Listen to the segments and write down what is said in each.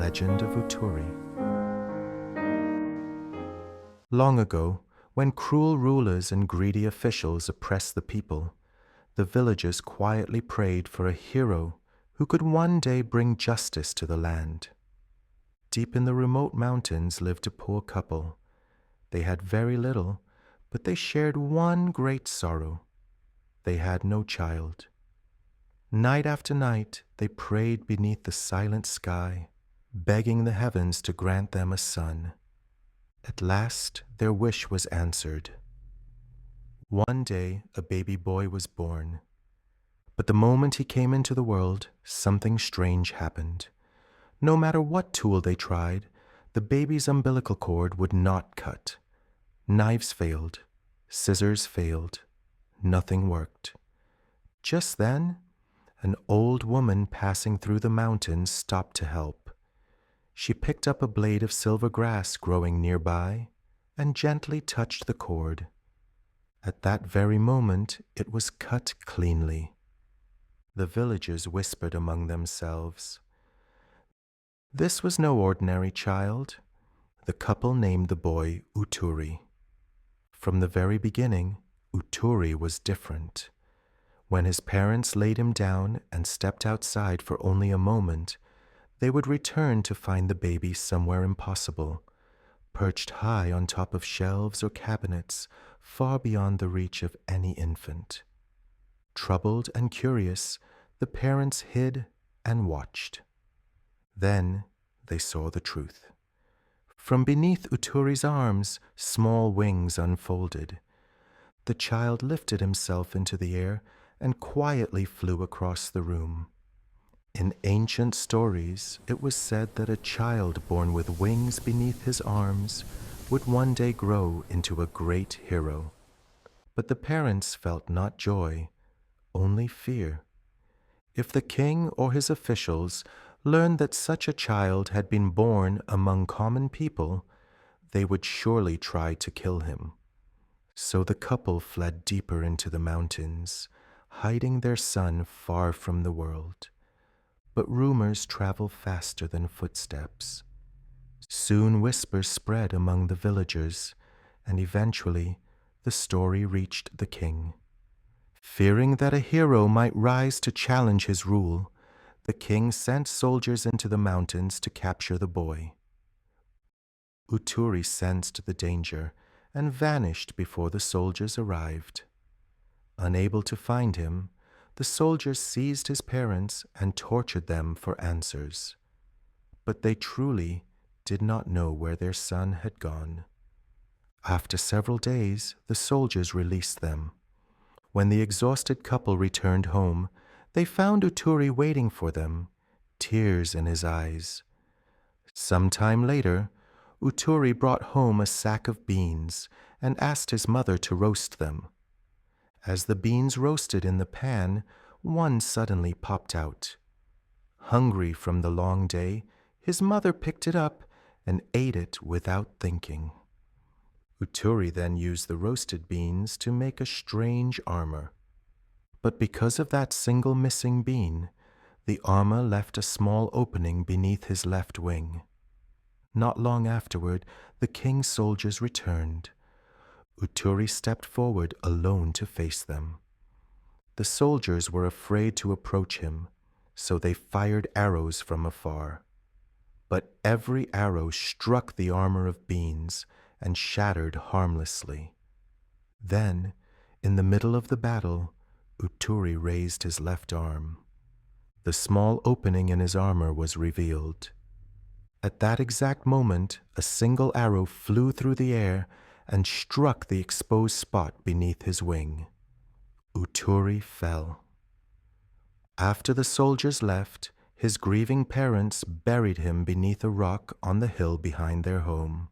legend of Uturi. Long ago, when cruel rulers and greedy officials oppressed the people, the villagers quietly prayed for a hero who could one day bring justice to the land. Deep in the remote mountains lived a poor couple. They had very little, but they shared one great sorrow. They had no child. Night after night, they prayed beneath the silent sky, begging the heavens to grant them a son. At last, their wish was answered. One day, a baby boy was born. But the moment he came into the world, something strange happened. No matter what tool they tried, the baby's umbilical cord would not cut. Knives failed. Scissors failed. Nothing worked. Just then, an old woman passing through the mountains stopped to help. She picked up a blade of silver grass growing nearby and gently touched the cord. At that very moment, it was cut cleanly. The villagers whispered among themselves. This was no ordinary child. The couple named the boy Uturi. From the very beginning, Uturi was different. When his parents laid him down and stepped outside for only a moment, they would return to find the baby somewhere impossible, perched high on top of shelves or cabinets, far beyond the reach of any infant. Troubled and curious, the parents hid and watched. Then they saw the truth. From beneath Uturi's arms, small wings unfolded. The child lifted himself into the air and quietly flew across the room. In ancient stories, it was said that a child born with wings beneath his arms would one day grow into a great hero. But the parents felt not joy, only fear. If the king or his officials learned that such a child had been born among common people, they would surely try to kill him. So the couple fled deeper into the mountains, hiding their son far from the world. But rumors travel faster than footsteps. Soon whispers spread among the villagers, and eventually the story reached the king. Fearing that a hero might rise to challenge his rule, the king sent soldiers into the mountains to capture the boy. Uturi sensed the danger and vanished before the soldiers arrived. Unable to find him, the soldiers seized his parents and tortured them for answers. But they truly did not know where their son had gone. After several days, the soldiers released them. When the exhausted couple returned home, they found Uturi waiting for them, tears in his eyes. Some time later, Uturi brought home a sack of beans and asked his mother to roast them. As the beans roasted in the pan, one suddenly popped out. Hungry from the long day, his mother picked it up and ate it without thinking. Uturi then used the roasted beans to make a strange armor. But because of that single missing bean, the armor left a small opening beneath his left wing. Not long afterward, the king's soldiers returned. Uturi stepped forward alone to face them. The soldiers were afraid to approach him, so they fired arrows from afar. But every arrow struck the armor of beans and shattered harmlessly. Then, in the middle of the battle, Uturi raised his left arm. The small opening in his armor was revealed. At that exact moment, a single arrow flew through the air and struck the exposed spot beneath his wing. Uturi fell. After the soldiers left, his grieving parents buried him beneath a rock on the hill behind their home,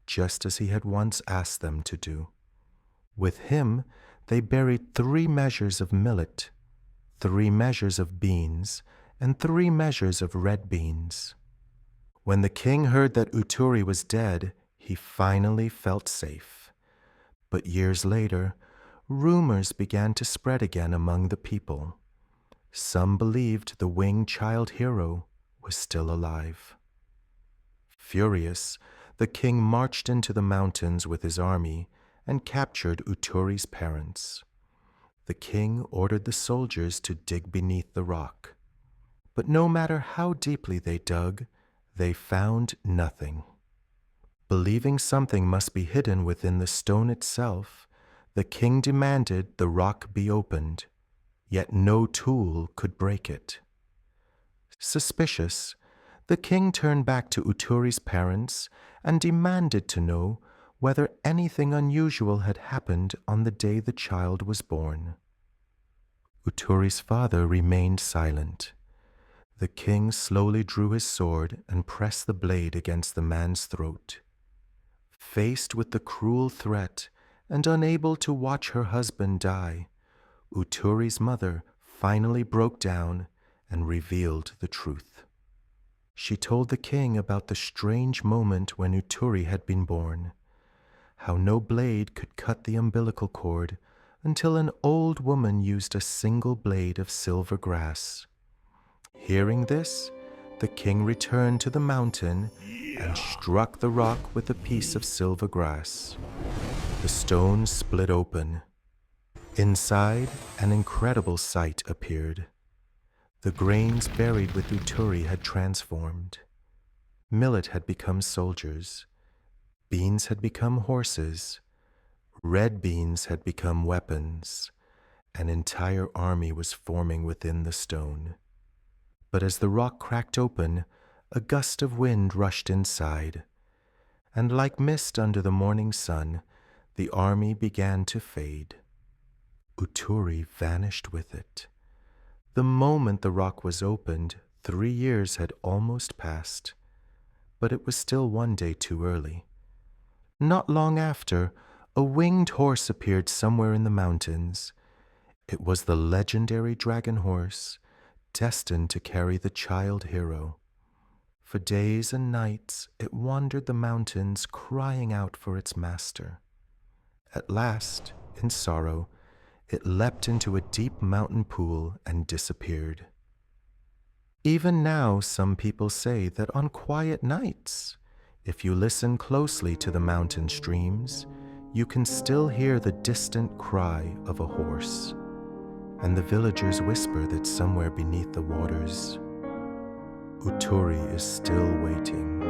just as he had once asked them to do. With him, they buried 3 measures of millet, 3 measures of beans, and 3 measures of red beans. When the king heard that Uturi was dead, he finally felt safe. But years later, rumors began to spread again among the people. Some believed the winged child hero was still alive. Furious, the king marched into the mountains with his army and captured Uturi's parents. The king ordered the soldiers to dig beneath the rock. But no matter how deeply they dug, they found nothing. Believing something must be hidden within the stone itself, the king demanded the rock be opened, yet no tool could break it. Suspicious, the king turned back to Uturi's parents and demanded to know whether anything unusual had happened on the day the child was born. Uturi's father remained silent. The king slowly drew his sword and pressed the blade against the man's throat. Faced with the cruel threat and unable to watch her husband die, Uturi's mother finally broke down and revealed the truth. She told the king about the strange moment when Uturi had been born, how no blade could cut the umbilical cord until an old woman used a single blade of silver grass. Hearing this, the king returned to the mountain and struck the rock with a piece of silver grass. The stone split open. Inside, an incredible sight appeared. The grains buried with Uturi had transformed. Millet had become soldiers. Beans had become horses. Red beans had become weapons. An entire army was forming within the stone. But as the rock cracked open, a gust of wind rushed inside, and like mist under the morning sun, the army began to fade. Uturi vanished with it. The moment the rock was opened, 3 years had almost passed, but it was still one day too early. Not long after, a winged horse appeared somewhere in the mountains. It was the legendary dragon horse, destined to carry the child hero. For days and nights it wandered the mountains, crying out for its master. At last, in sorrow, it leapt into a deep mountain pool and disappeared. Even now, some people say that on quiet nights, if you listen closely to the mountain streams, you can still hear the distant cry of a horse, and the villagers whisper that somewhere beneath the waters, Uturi is still waiting.